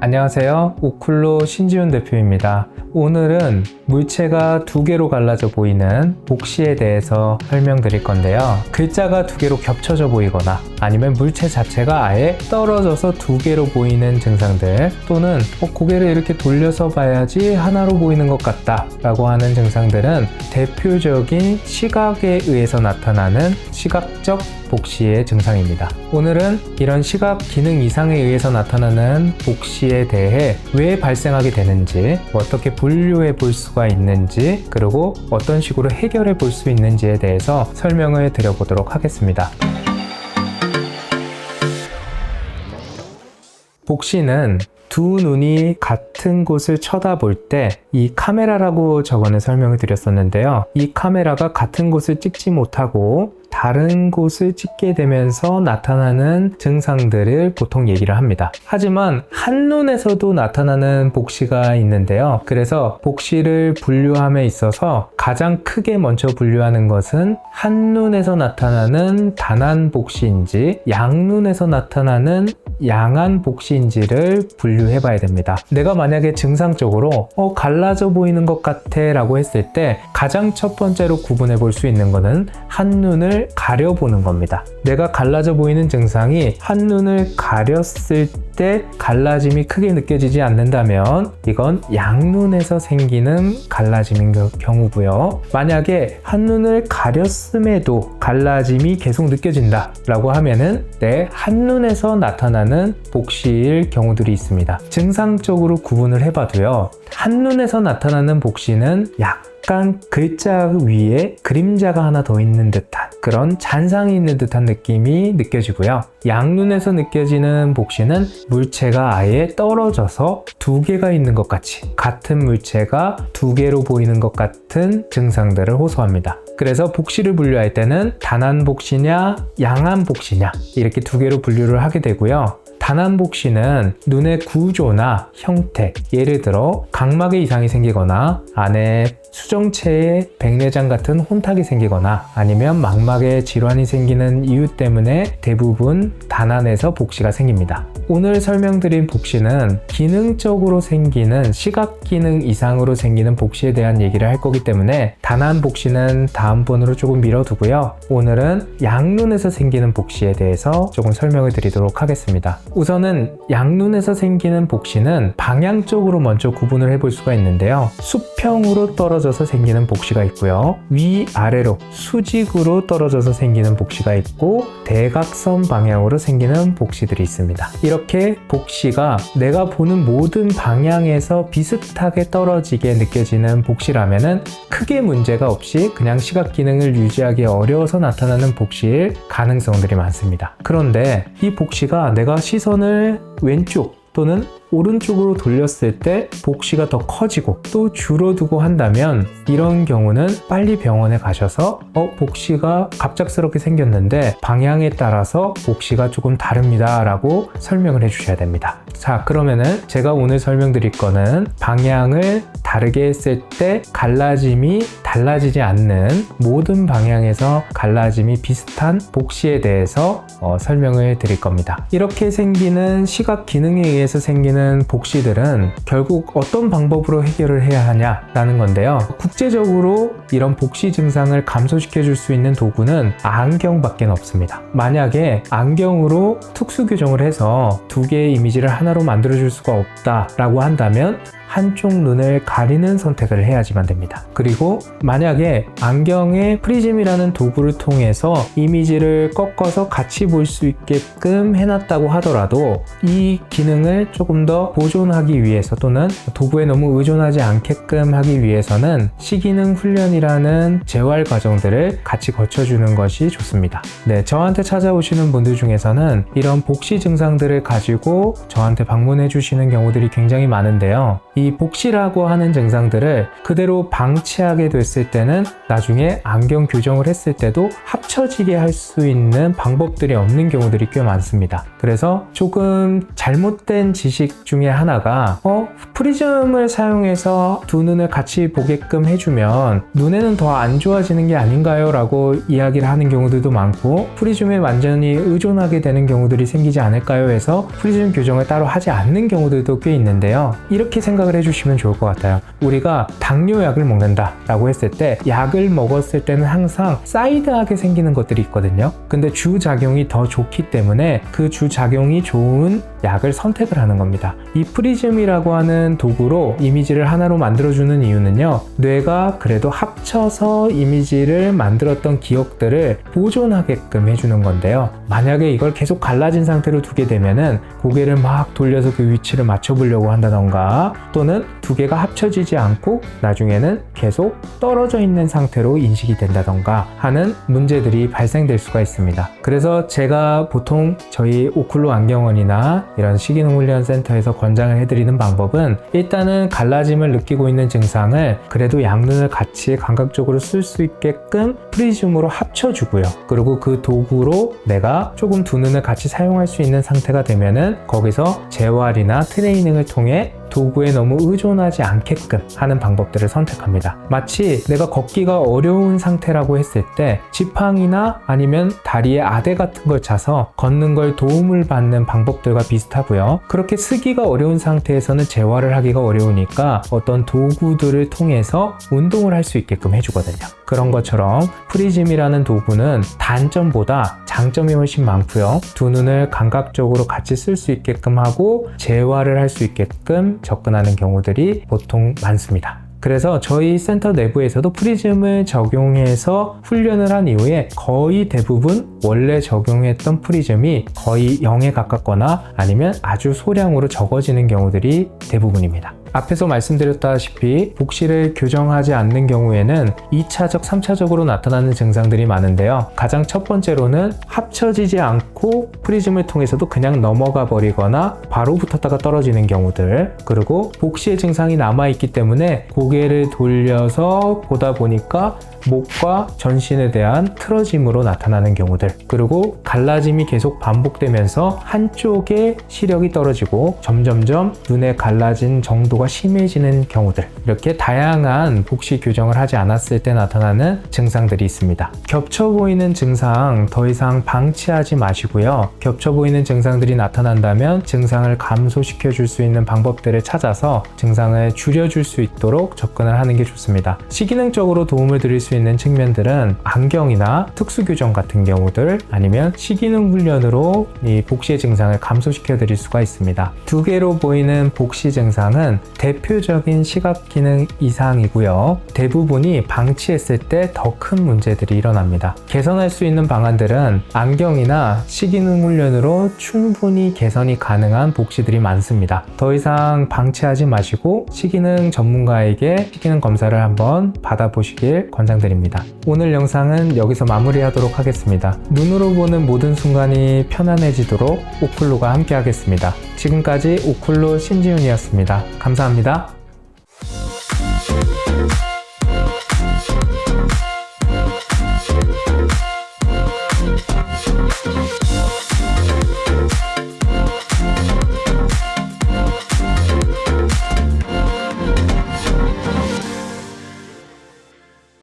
안녕하세요. 오쿨로 신지훈 대표입니다. 오늘은 물체가 두 개로 갈라져 보이는 복시에 대해서 설명드릴 건데요. 글자가 두 개로 겹쳐져 보이거나 아니면 물체 자체가 아예 떨어져서 두 개로 보이는 증상들, 또는 고개를 이렇게 돌려서 봐야지 하나로 보이는 것 같다 라고 하는 증상들은 대표적인 시각에 의해서 나타나는 시각적 복시의 증상입니다. 오늘은 이런 시각 기능 이상에 의해서 나타나는 복시에 대해 왜 발생하게 되는지, 어떻게 분류해 볼 수가 있는지, 그리고 어떤 식으로 해결해 볼 수 있는지에 대해서 설명을 드려보도록 하겠습니다. 복시는 두 눈이 같은 곳을 쳐다볼 때 이 카메라라고 저번에 설명을 드렸었는데요. 이 카메라가 같은 곳을 찍지 못하고 다른 곳을 찍게 되면서 나타나는 증상들을 보통 얘기를 합니다. 하지만 한눈에서도 나타나는 복시가 있는데요. 그래서 복시를 분류함에 있어서 가장 크게 먼저 분류하는 것은 한눈에서 나타나는 단한 복시인지 양눈에서 나타나는 양한 복시인지를 분류해 봐야 됩니다. 내가 만약에 증상적으로 갈라져 보이는 것 같아 라고 했을 때 가장 첫 번째로 구분해 볼 수 있는 것은 한눈을 가려보는 겁니다. 내가 갈라져 보이는 증상이 한눈을 가렸을 때 갈라짐이 크게 느껴지지 않는다면 이건 양눈에서 생기는 갈라짐인 경우고요. 만약에 한눈을 가렸음에도 갈라짐이 계속 느껴진다 라고 하면은 내 한눈에서 나타나는 복시일 경우들이 있습니다. 증상적으로 구분을 해봐도요, 한눈에서 나타나는 복시는 약간 글자 위에 그림자가 하나 더 있는 듯한 그런 잔상이 있는 듯한 느낌이 느껴지고요. 양눈에서 느껴지는 복시는 물체가 아예 떨어져서 두 개가 있는 것 같이, 같은 물체가 두 개로 보이는 것 같은 증상들을 호소합니다. 그래서 복시를 분류할 때는 단한 복시냐 양한 복시냐 이렇게 두 개로 분류를 하게 되고요. 단한 복시는 눈의 구조나 형태, 예를 들어 각막에 이상이 생기거나 안에 수정체에 백내장 같은 혼탁이 생기거나 아니면 망막에 질환이 생기는 이유 때문에 대부분 단한에서 복시가 생깁니다. 오늘 설명드린 복시는 기능적으로 생기는 시각 기능 이상으로 생기는 복시에 대한 얘기를 할 거기 때문에 단한 복시는 다음번으로 조금 미뤄두고요. 오늘은 양눈에서 생기는 복시에 대해서 조금 설명을 드리도록 하겠습니다. 우선은 양눈에서 생기는 복시는 방향적으로 먼저 구분을 해볼 수가 있는데요. 수평으로 떨어져서 생기는 복시가 있고요. 위아래로 수직으로 떨어져서 생기는 복시가 있고 대각선 방향으로 생기는 복시들이 있습니다. 이렇게 복시가 내가 보는 모든 방향에서 비슷하게 떨어지게 느껴지는 복시라면은 크게 문제가 없이 그냥 시각 기능을 유지하기 어려워서 나타나는 복시일 가능성들이 많습니다. 그런데 이 복시가 내가 시선을 왼쪽 또는 오른쪽으로 돌렸을 때 복시가 더 커지고 또 줄어두고 한다면 이런 경우는 빨리 병원에 가셔서 복시가 갑작스럽게 생겼는데 방향에 따라서 복시가 조금 다릅니다 라고 설명을 해주셔야 됩니다. 자, 그러면은 제가 오늘 설명드릴 거는 방향을 다르게 했을 때 갈라짐이 달라지지 않는 모든 방향에서 갈라짐이 비슷한 복시에 대해서 설명을 드릴 겁니다. 이렇게 생기는 시각 기능에 의해서 생기는 복시들은 결국 어떤 방법으로 해결을 해야 하냐라는 건데요. 국제적으로 이런 복시 증상을 감소시켜 줄 수 있는 도구는 안경밖에 없습니다. 만약에 안경으로 특수 교정을 해서 두 개의 이미지를 하나로 만들어 줄 수가 없다라고 한다면 한쪽 눈을 가리는 선택을 해야지만 됩니다. 그리고 만약에 안경에 프리즘이라는 도구를 통해서 이미지를 꺾어서 같이 볼 수 있게끔 해놨다고 하더라도 이 기능을 조금 더 보존하기 위해서 또는 도구에 너무 의존하지 않게끔 하기 위해서는 시기능 훈련이라는 재활 과정들을 같이 거쳐주는 것이 좋습니다. 네, 저한테 찾아오시는 분들 중에서는 이런 복시 증상들을 가지고 저한테 방문해 주시는 경우들이 굉장히 많은데요. 이 복시라고 하는 증상들을 그대로 방치하게 됐을 때는 나중에 안경 교정을 했을 때도 합쳐지게 할 수 있는 방법들이 없는 경우들이 꽤 많습니다. 그래서 조금 잘못된 지식 중에 하나가 프리즘을 사용해서 두 눈을 같이 보게끔 해주면 눈에는 더 안 좋아지는 게 아닌가요? 라고 이야기를 하는 경우들도 많고, 프리즘에 완전히 의존하게 되는 경우들이 생기지 않을까요? 해서 프리즘 교정을 따로 하지 않는 경우들도 꽤 있는데요. 이렇게 생각을 해주시면 좋을 것 같아요. 우리가 당뇨약을 먹는다 라고 했을 때 약을 먹었을 때는 항상 사이드하게 생기는 것들이 있거든요. 근데 주작용이 더 좋기 때문에 그 주작용이 좋은 약을 선택을 하는 겁니다. 이 프리즘이라고 하는 도구로 이미지를 하나로 만들어주는 이유는요, 뇌가 그래도 합쳐서 이미지를 만들었던 기억들을 보존하게끔 해주는 건데요. 만약에 이걸 계속 갈라진 상태로 두게 되면은 고개를 막 돌려서 그 위치를 맞춰보려고 한다던가, 또는 두 개가 합쳐지지 않고 나중에는 계속 떨어져 있는 상태로 인식이 된다던가 하는 문제들이 발생될 수가 있습니다. 그래서 제가 보통 저희 오클로 안경원이나 이런 시기능 훈련 센터에서 권장을 해드리는 방법은, 일단은 갈라짐을 느끼고 있는 증상을 그래도 양눈을 같이 감각적으로 쓸 수 있게끔 프리즘으로 합쳐주고요. 그리고 그 도구로 내가 조금 두 눈을 같이 사용할 수 있는 상태가 되면은 거기서 재활이나 트레이닝을 통해 도구에 너무 의존하지 않게끔 하는 방법들을 선택합니다. 마치 내가 걷기가 어려운 상태라고 했을 때 지팡이나 아니면 다리에 아대 같은 걸 차서 걷는 걸 도움을 받는 방법들과 비슷하고요. 그렇게 쓰기가 어려운 상태에서는 재활을 하기가 어려우니까 어떤 도구들을 통해서 운동을 할 수 있게끔 해주거든요. 그런 것처럼 프리즘이라는 도구는 단점보다 장점이 훨씬 많고요. 두 눈을 감각적으로 같이 쓸 수 있게끔 하고 재활을 할 수 있게끔 접근하는 경우들이 보통 많습니다. 그래서 저희 센터 내부에서도 프리즘을 적용해서 훈련을 한 이후에 거의 대부분 원래 적용했던 프리즘이 거의 0에 가깝거나 아니면 아주 소량으로 적어지는 경우들이 대부분입니다. 앞에서 말씀드렸다시피 복시를 교정하지 않는 경우에는 2차적, 3차적으로 나타나는 증상들이 많은데요. 가장 첫 번째로는 합쳐지지 않고 프리즘을 통해서도 그냥 넘어가 버리거나 바로 붙었다가 떨어지는 경우들, 그리고 복시의 증상이 남아있기 때문에 고개를 돌려서 보다 보니까 목과 전신에 대한 틀어짐으로 나타나는 경우들, 그리고 갈라짐이 계속 반복되면서 한쪽의 시력이 떨어지고 점점점 눈에 갈라진 정도가 심해지는 경우들, 이렇게 다양한 복시 교정을 하지 않았을 때 나타나는 증상들이 있습니다. 겹쳐 보이는 증상 더 이상 방치하지 마시고요. 겹쳐 보이는 증상들이 나타난다면 증상을 감소시켜 줄 수 있는 방법들을 찾아서 증상을 줄여줄 수 있도록 접근을 하는 게 좋습니다. 시기능적으로 도움을 드릴 수 있는 측면들은 안경이나 특수교정 같은 경우들, 아니면 시기능 훈련으로 이 복시의 증상을 감소시켜 드릴 수가 있습니다. 두 개로 보이는 복시 증상은 대표적인 시각기능 이상이고요. 대부분이 방치했을 때 더 큰 문제들이 일어납니다. 개선할 수 있는 방안들은 안경이나 시기능 훈련으로 충분히 개선이 가능한 복시들이 많습니다. 더 이상 방치하지 마시고 시기능 전문가에게 시기능 검사를 한번 받아보시길 권장드립니다. 오늘 영상은 여기서 마무리하도록 하겠습니다. 눈으로 보는 모든 순간이 편안해지도록 오클로가 함께 하겠습니다. 지금까지 오클로 신지훈이었습니다. 감사합니다.